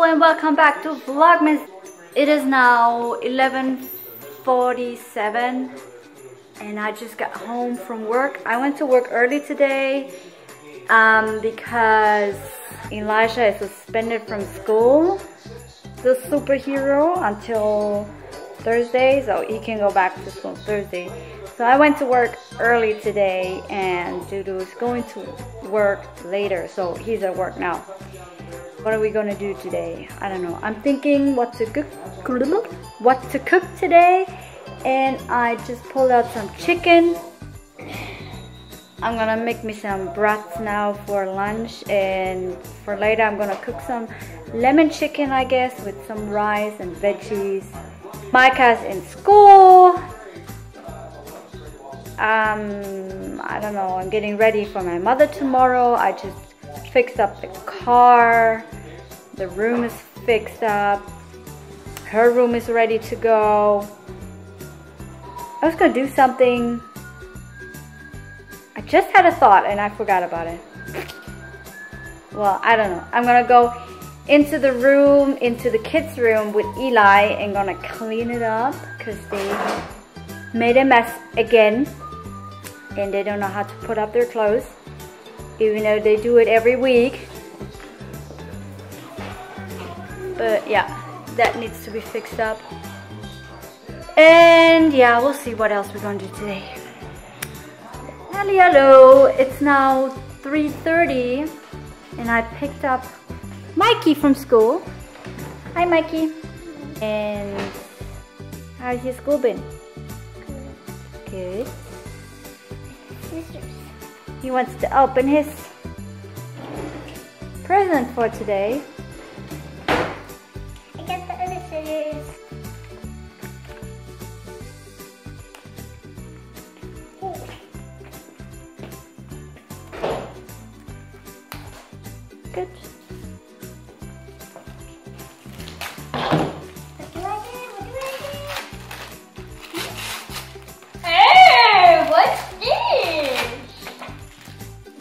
and welcome back to Vlogmas. It is now 11:47 and I just got home from work. I went to work early today because Elijah is suspended from school, the superhero, until Thursday, so he can go back to school Thursday. So I went to work early today and Dudu is going to work later, so he's at work now. What are we gonna do today? I don't know. I'm thinking what to cook today, and I just pulled out some chicken. I'm gonna make me some brats now for lunch, and for later I'm gonna cook some lemon chicken, I guess, with some rice and veggies. Micah's in school. I don't know. I'm getting ready for my mother tomorrow. I just fixed up the car. The room is fixed up. Her room is ready to go. I was gonna do something. I just had a thought and I forgot about it. Well, I don't know. I'm gonna go into the room, into the kids' room with Eli, and gonna clean it up because they made a mess again and they don't know how to put up their clothes, even though they do it every week. But yeah, that needs to be fixed up. And yeah, we'll see what else we're gonna do today. Hello, it's now 3:30 and I picked up Mikey from school. Hi Mikey. And how's your school been? Good. He wants to open his present for today. I got the other scissors. Good.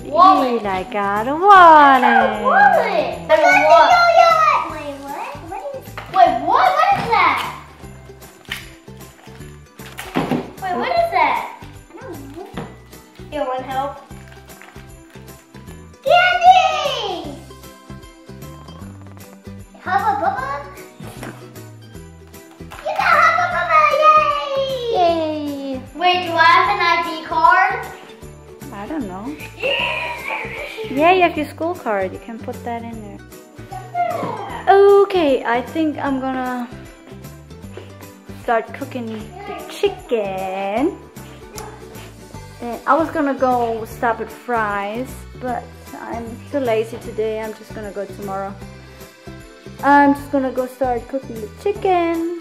Wallet. I got a wallet. Wallet. Wait, what? Wait, what? What is that? Wait, what is that? I don't know. You want help? Candy! Hubba Bubba? You got Hubba Bubba! Yay! Yay! Wait, do I have an ID card? I don't know. Yeah, you have your school card. You can put that in there. Okay, I think I'm gonna start cooking the chicken. And I was gonna go stop at Fry's, but I'm too lazy today. I'm just gonna go tomorrow. I'm just gonna go start cooking the chicken,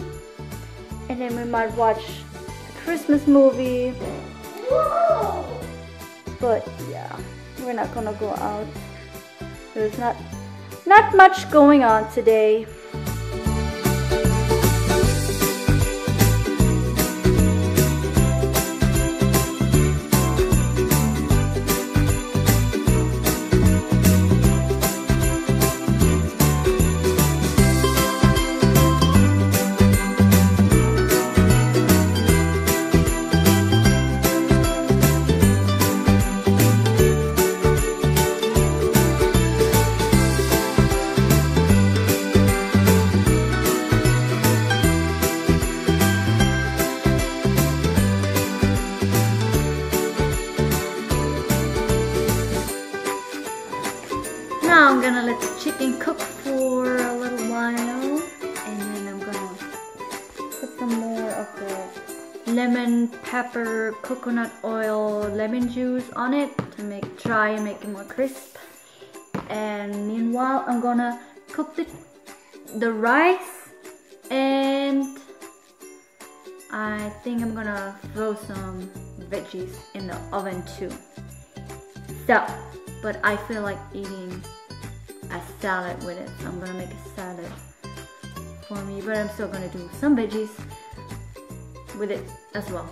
and then we might watch a Christmas movie. Whoa! But yeah, we're not gonna go out. There's not much going on today. Now I'm gonna let the chicken cook for a little while, and then I'm gonna put some more of the lemon, pepper, coconut oil, lemon juice on it to try and make it more crisp. And meanwhile, I'm gonna cook the rice, and I think I'm gonna throw some veggies in the oven too. So, but I feel like eating a salad with it, so I'm gonna make a salad for me, but I'm still gonna do some veggies with it as well.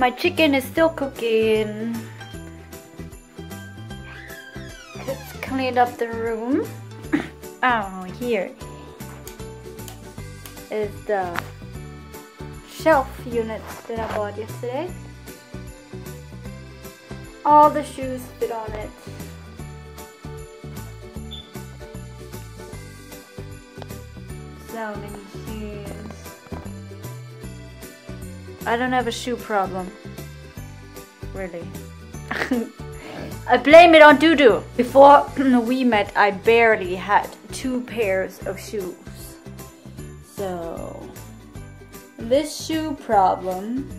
My chicken is still cooking. Let's clean up the room. Oh, here is the shelf unit that I bought yesterday. All the shoes fit on it. So many shoes. I don't have a shoe problem, really. I blame it on Dudu. Before we met, I barely had 2 pairs of shoes. So this shoe problem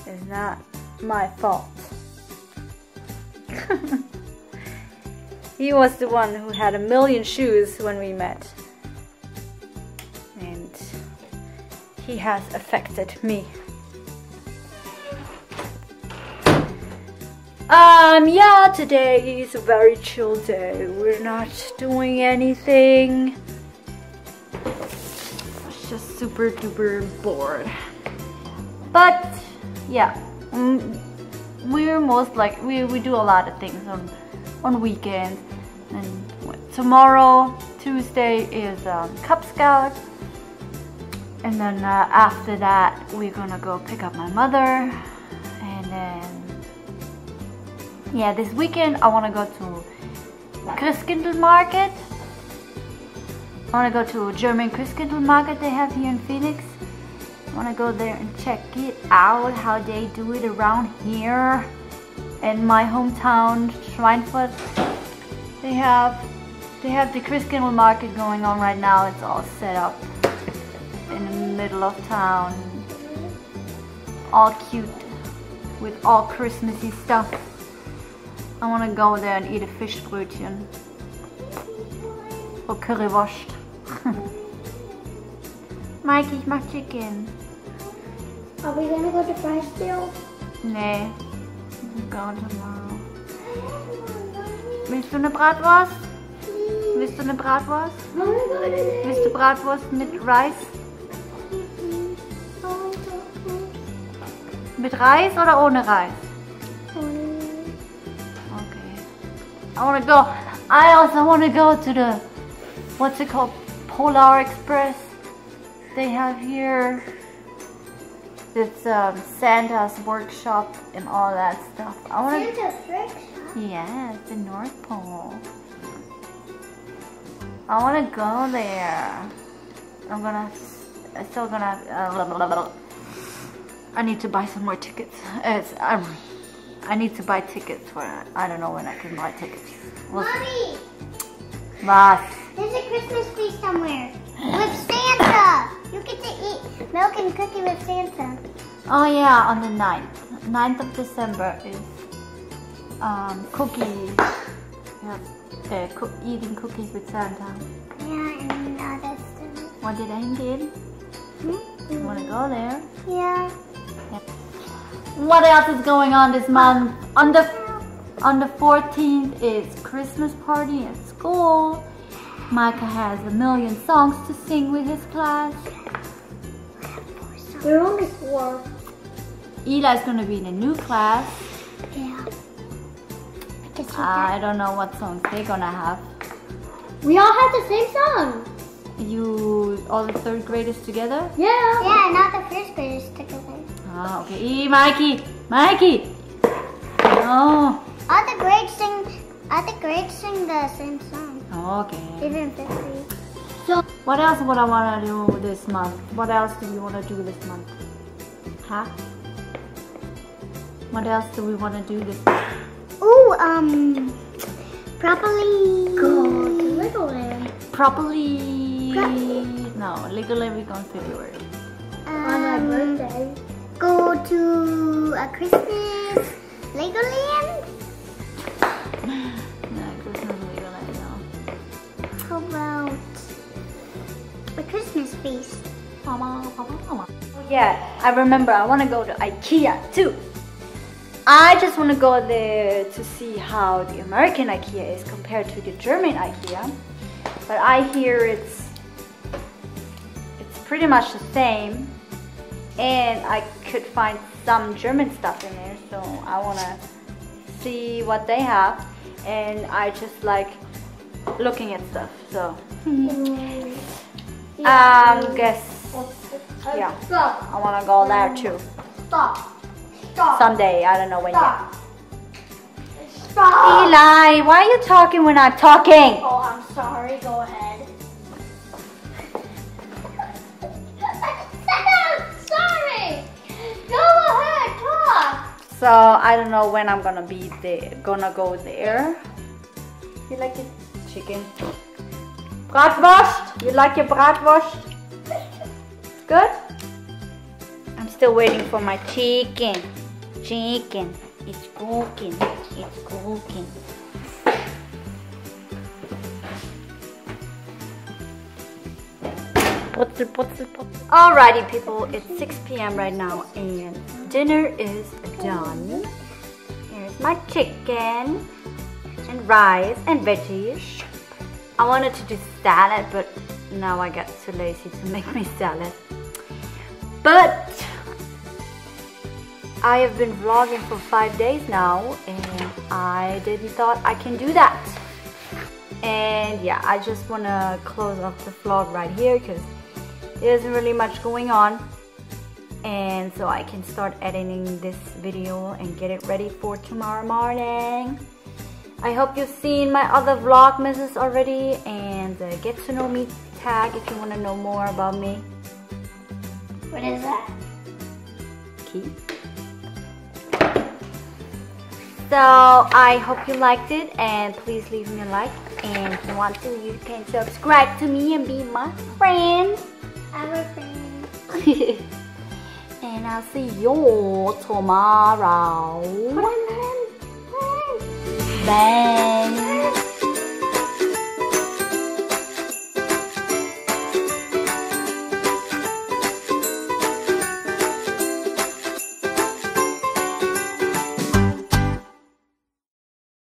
is not my fault. He was the one who had 1,000,000 shoes when we met. And he has affected me. Yeah, today is a very chill day. We're not doing anything. It's just super duper bored. But yeah, we're most like we do a lot of things on weekends. And tomorrow, Tuesday, is Cub Scout. And then after that, we're gonna go pick up my mother. And then, yeah, this weekend I wanna go to Christkindl market. I wanna go to a German Christkindl market they have here in Phoenix. I wanna go there and check it out, how they do it around here in my hometown, Schweinfurt. They have the Christkindl market going on right now. It's all set up in the middle of town, all cute with all Christmassy stuff. I want to go there and eat a Fischbrötchen or Currywurst. Mikey, ich mag chicken. Are we gonna go to Fry still? Nee, we'll go tomorrow. Willst du eine Bratwurst? Willst du eine Bratwurst? Willst du Bratwurst mit Reis? Mit Reis oder ohne Reis? Okay. I want to go. I also want to go to the, what's it called? Polar Express. They have here. It's Santa's workshop and all that stuff. I want to. Santa's workshop? Yes, the North Pole. I want to go there. I'm still gonna. I need to buy some more tickets. I need to buy tickets for it. I don't know when I can buy tickets. Mommy! Was? There's a Christmas tree somewhere with Santa. You get to eat milk and cookie with Santa. Oh yeah, on the 9th. 9th of December is cookies. Yeah, eating cookies with Santa. Yeah, and other stuff. What did I get? You want to go there? Yeah. What else is going on this month? On the 14th is Christmas party at school. Micah has 1,000,000 songs to sing with his class. We're only 4. Eli's gonna be in a new class. Yeah. I don't know what songs they're gonna have. We all have the same song. All the 3rd graders together? Yeah. Yeah, not the 1st graders together. Ah, okay. Mikey! No. All the grades sing the same song. Okay. Even 5th grade. So, what else would I want to do this month? What else do we want to do this month? Huh? What else do we want to do this month? Ooh, probably go to Legoland. No, Legoland we go in February. On my birthday. Go to a Christmas Legoland. No, Christmas Legoland, no. How about a Christmas feast? Oh yeah, I remember I want to go to IKEA too. I just want to go there to see how the American IKEA is compared to the German IKEA. But I hear it's pretty much the same. and I could find some German stuff in there, so I want to see what they have, and I just like looking at stuff, so guess yeah, I want to go there too. Stop. Someday, I don't know when yet. Stop. Eli, why are you talking when I'm talking? Oh, I'm sorry. Go ahead. I'm sorry. Go ahead, talk. So I don't know when I'm gonna be there. Gonna go there. You like your chicken? Bratwurst? You like your bratwurst? Good? I'm still waiting for my chicken. Chicken. It's cooking. It's cooking. Putzel, putzel, putzel. Alrighty people, it's 6 p.m. right now and dinner is done. Here's my chicken and rice and veggies. I wanted to do salad, but now I got too lazy to make me salad. But I have been vlogging for 5 days now and I didn't thought I can do that. And yeah, I just want to close off the vlog right here because there isn't really much going on. And so I can start editing this video and get it ready for tomorrow morning. I hope you've seen my other vlogmas already and get to know me tag if you want to know more about me. What is that? Key. So I hope you liked it and please leave me a like, and if you want to you can subscribe to me and be my friend. Our friend. And I'll see you tomorrow. Bye.